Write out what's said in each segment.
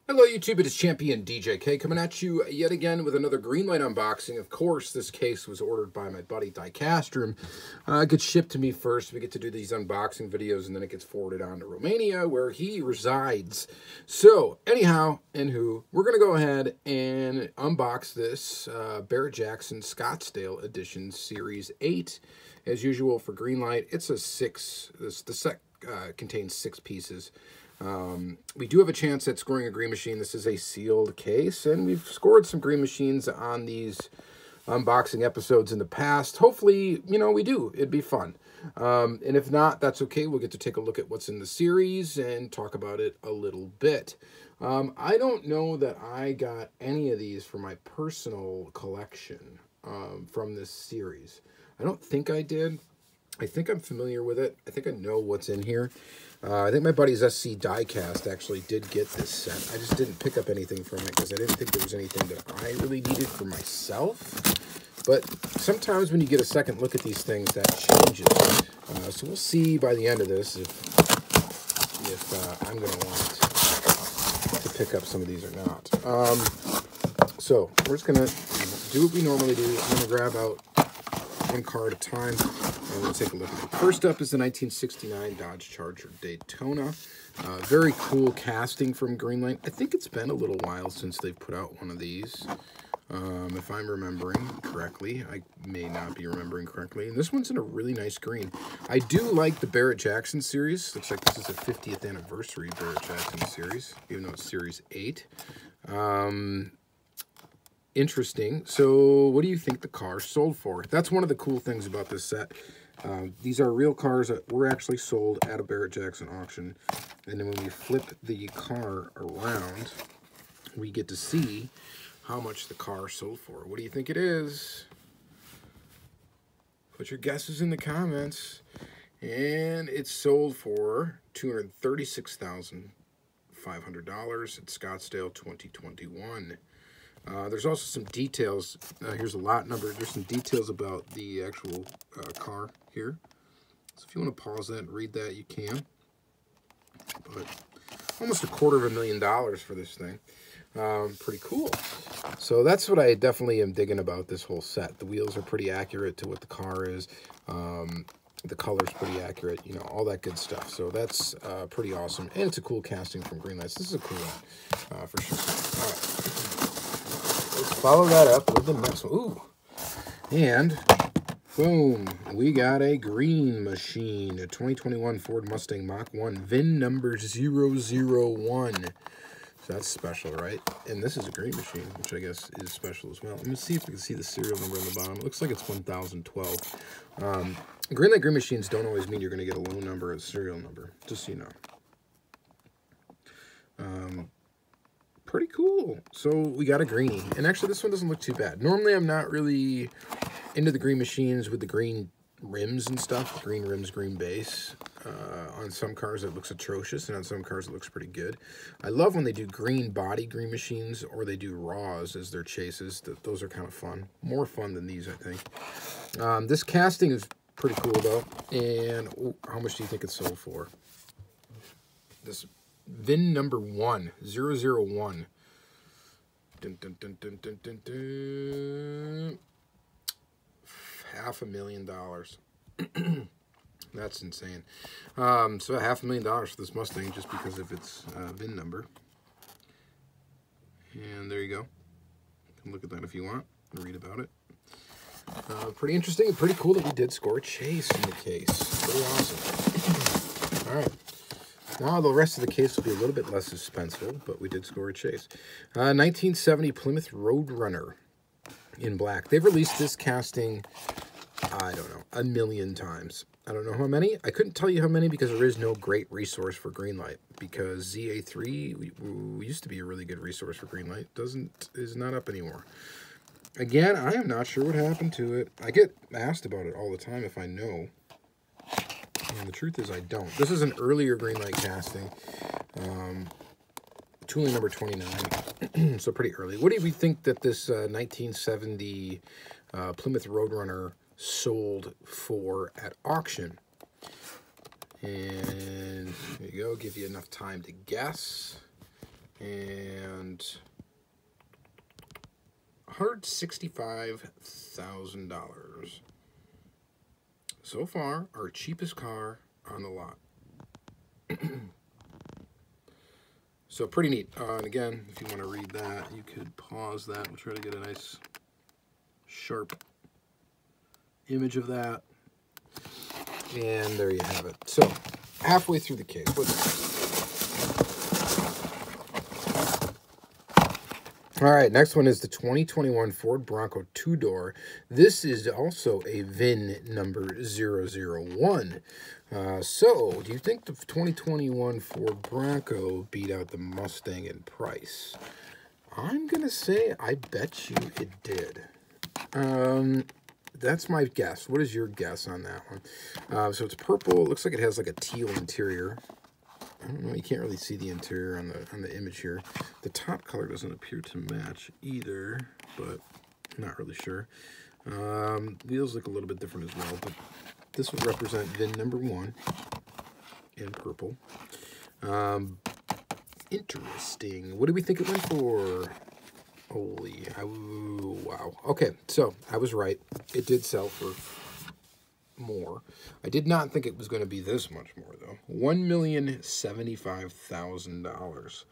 Hello YouTube, it is Championdjk coming at you yet again with another Greenlight unboxing. Of course, this case was ordered by my buddy Diecast. It gets shipped to me first. We get to do these unboxing videos and then it gets forwarded on to Romania where he resides. So, anyhow, we're going to go ahead and unbox this Barrett Jackson Scottsdale Edition Series 8. As usual for Greenlight, it's a the set contains 6 pieces. We do have a chance at scoring a green machine. This is a sealed case, and we've scored some green machines on these unboxing episodes in the past. Hopefully, we do. It'd be fun. And if not, that's okay. We'll get to take a look at what's in the series and talk about it a little bit. I don't know that I got any of these for my personal collection from this series. I don't think I did. I think I'm familiar with it. I think I know what's in here. I think my buddy's SC Diecast actually did get this set. I just didn't pick up anything from it because I didn't think there was anything that I really needed for myself. But sometimes when you get a second look at these things, that changes. So we'll see by the end of this if I'm going to want to pick up some of these or not. So we're just going to do what we normally do. I'm going to grab out one car at a time, and we'll take a look at it. First up is the 1969 Dodge Charger Daytona. Very cool casting from Greenlight. I think it's been a little while since they've put out one of these, if I'm remembering correctly. I may not be remembering correctly. And this one's in a really nice green. I do like the Barrett Jackson series. Looks like this is a 50th anniversary Barrett Jackson series, even though it's Series 8. Interesting. So what do you think the car sold for? That's one of the cool things about this set. These are real cars that were actually sold at a Barrett Jackson auction. And then when we flip the car around, we get to see how much the car sold for. What do you think it is? Put your guesses in the comments. And it sold for $236,500 at Scottsdale 2021. There's also some details. Here's a lot number. There's some details about the actual car here. So if you want to pause that and read that, you can. But almost $250,000 for this thing. Pretty cool. So that's what I definitely am digging about this whole set. The wheels are pretty accurate to what the car is. The color's pretty accurate, all that good stuff. So that's pretty awesome. And it's a cool casting from Greenlight. This is a cool one, for sure. All right. Let's follow that up with the next one. Ooh. And boom, we got a green machine, a 2021 Ford Mustang Mach 1, VIN number 001. So that's special, right? And this is a green machine, which I guess is special as well. Let me see if we can see the serial number on the bottom. It looks like it's 1012. Greenlight green machines don't always mean you're going to get a low number or a serial number, just so you know. Pretty cool. So we got a greenie. And actually this one doesn't look too bad. Normally I'm not really into the green machines with the green rims and stuff. Green rims, green base. On some cars it looks atrocious, and on some cars it looks pretty good. I love when they do green body green machines, or they do raws as their chases. Those are kind of fun. More fun than these, I think. This casting is pretty cool though. And how much do you think it sold for? This VIN number 1, 001. Dun, dun, dun, dun, dun, dun, dun. $500,000. That's insane. So $500,000 for this Mustang just because of its VIN number. And there you go. You can look at that if you want and read about it. Pretty interesting and pretty cool that we did score a chase in the case. Pretty awesome. All right. Now the rest of the case will be a little bit less suspenseful, but we did score a chase. 1970 Plymouth Roadrunner in black. They've released this casting, I don't know, 1 million times. I don't know how many. I couldn't tell you how many because there is no great resource for Greenlight. Because ZA3 we used to be a really good resource for Greenlight. Is not up anymore. Again, I am not sure what happened to it. I get asked about it all the time if I know. And the truth is I don't. This is an earlier Greenlight casting. Tooling number 29. So pretty early. What do we think that this 1970 Plymouth Roadrunner sold for at auction? And there you go. Give you enough time to guess. And $165,000. So far, our cheapest car on the lot. So pretty neat. And again, if you want to read that, you could pause that. We'll try to get a nice sharp image of that. And there you have it. So halfway through the case, all right, next one is the 2021 Ford Bronco two-door. This is also a VIN number 001. So, do you think the 2021 Ford Bronco beat out the Mustang in price? I'm going to say I bet you it did. That's my guess. What is your guess on that one? So it's purple. It looks like it has like a teal interior. I don't know, you can't really see the interior on the image here. The top color doesn't appear to match either, but I'm not really sure. Wheels look a little bit different as well, but this would represent VIN number 1 in purple. Interesting. What do we think it went for? Holy, wow. Okay, so I was right. It did sell for more. I did not think it was going to be this much more, though. $1,075,000.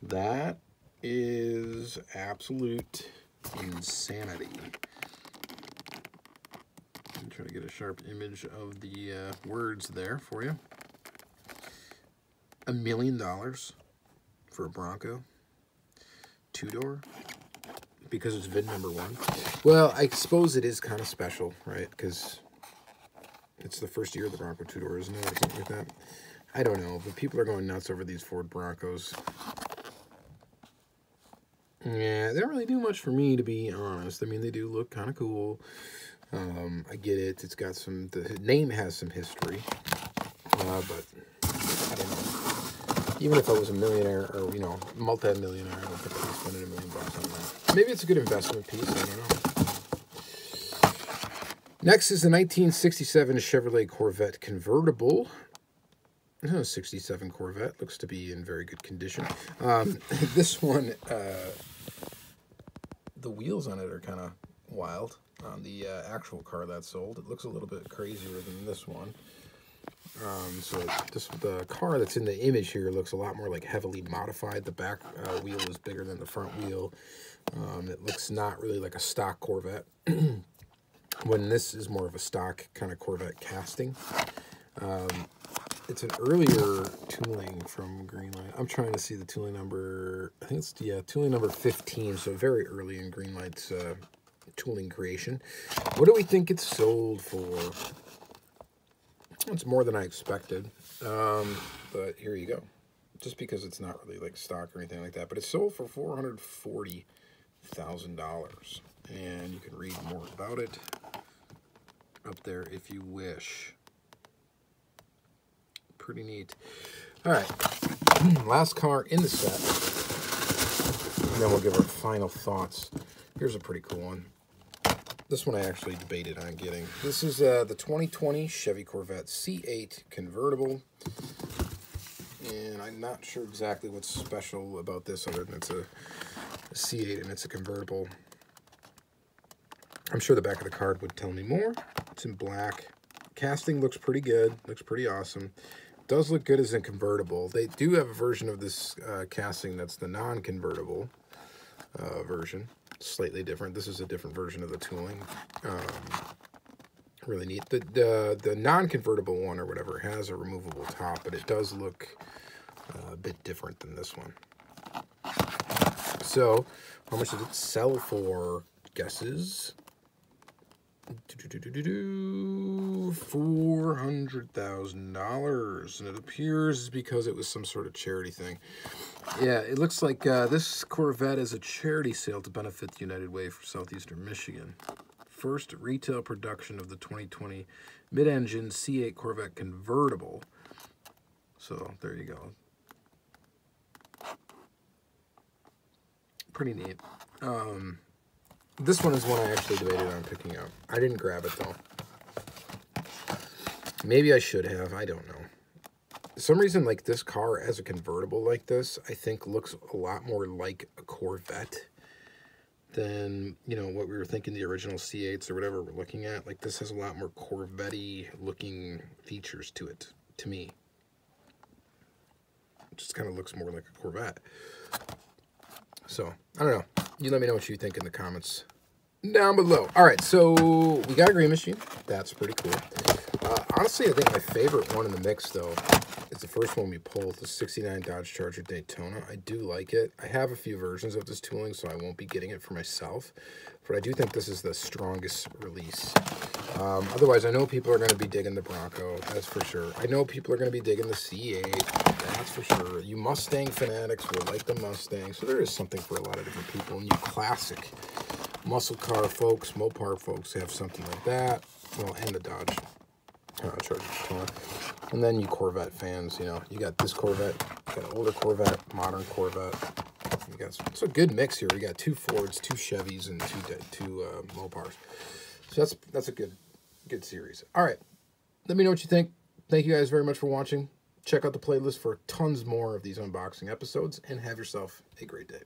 That is absolute insanity. I'm trying to get a sharp image of the words there for you. $1 million for a Bronco two-door because it's VIN number 1. Well, I suppose it is kind of special, right? Because it's the first year of the Bronco two-door, isn't it? Or something like that. I don't know, but people are going nuts over these Ford Broncos. Yeah, they don't really do much for me, to be honest. I mean, they do look kind of cool. I get it. It's got some... The name has some history. But I don't know. Even if I was a millionaire or, you know, multi-millionaire, I don't think I'd be spending $1 million on that. Maybe it's a good investment piece. I don't know. Next is the 1967 Chevrolet Corvette Convertible. 67 Corvette. Looks to be in very good condition. This one, the wheels on it are kind of wild. On the actual car that sold, it looks a little bit crazier than this one. So the car that's in the image here looks a lot more like heavily modified. The back wheel is bigger than the front wheel. It looks not really like a stock Corvette. When this is more of a stock kind of Corvette casting. It's an earlier tooling from Greenlight. I'm trying to see the tooling number. I think it's, yeah, tooling number 15. So very early in Greenlight's tooling creation. What do we think it's sold for? It's more than I expected, but here you go. Just because it's not really like stock or anything like that, but it's sold for $440,000, and you can read more about it up there if you wish. Pretty neat. All right, last car in the set, and then we'll give our final thoughts. Here's a pretty cool one. This one I actually debated on getting. This is the 2020 Chevy Corvette C8 Convertible. And I'm not sure exactly what's special about this other than it's a C8 and it's a convertible. I'm sure the back of the card would tell me more. It's in black. Casting looks pretty good. Looks pretty awesome. Does look good as a convertible. They do have a version of this casting that's the non-convertible version. Slightly different. This is a different version of the tooling. Really neat. The non-convertible one or whatever has a removable top, but it does look a bit different than this one. So, how much did it sell for? Guesses? $400,000, and it appears because it was some sort of charity thing. Yeah, it looks like this Corvette is a charity sale to benefit the United Way for Southeastern Michigan. First retail production of the 2020 mid-engine C8 Corvette convertible. So there you go. Pretty neat. This one is one I actually debated on picking up. I didn't grab it, though. Maybe I should have. I don't know. some reason, like, this car as a convertible like this, I think looks a lot more like a Corvette than, you know, what we were thinking the original C8s or whatever we're looking at. Like, this has a lot more Corvette-y looking features to it, to me. It just kind of looks more like a Corvette. So, I don't know. You let me know what you think in the comments down below. All right, so we got a green machine. That's pretty cool. Honestly, I think my favorite one in the mix, though, is the first one we pulled, the 69 Dodge Charger Daytona. I do like it. I have a few versions of this tooling, so I won't be getting it for myself. But I do think this is the strongest release. Otherwise, I know people are going to be digging the Bronco. That's for sure. I know people are going to be digging the C8. That's for sure. You Mustang fanatics will like the Mustang. So there is something for a lot of different people. And you classic muscle car folks, Mopar folks have something like that. Well, and the Dodge Charger Daytona. And then you Corvette fans, you know, you got this Corvette, you got an older Corvette, modern Corvette. You got it's a good mix here. We got 2 Fords, 2 Chevys, and two Mopars. So that's a good series. All right, let me know what you think. Thank you guys very much for watching. Check out the playlist for tons more of these unboxing episodes, and have yourself a great day.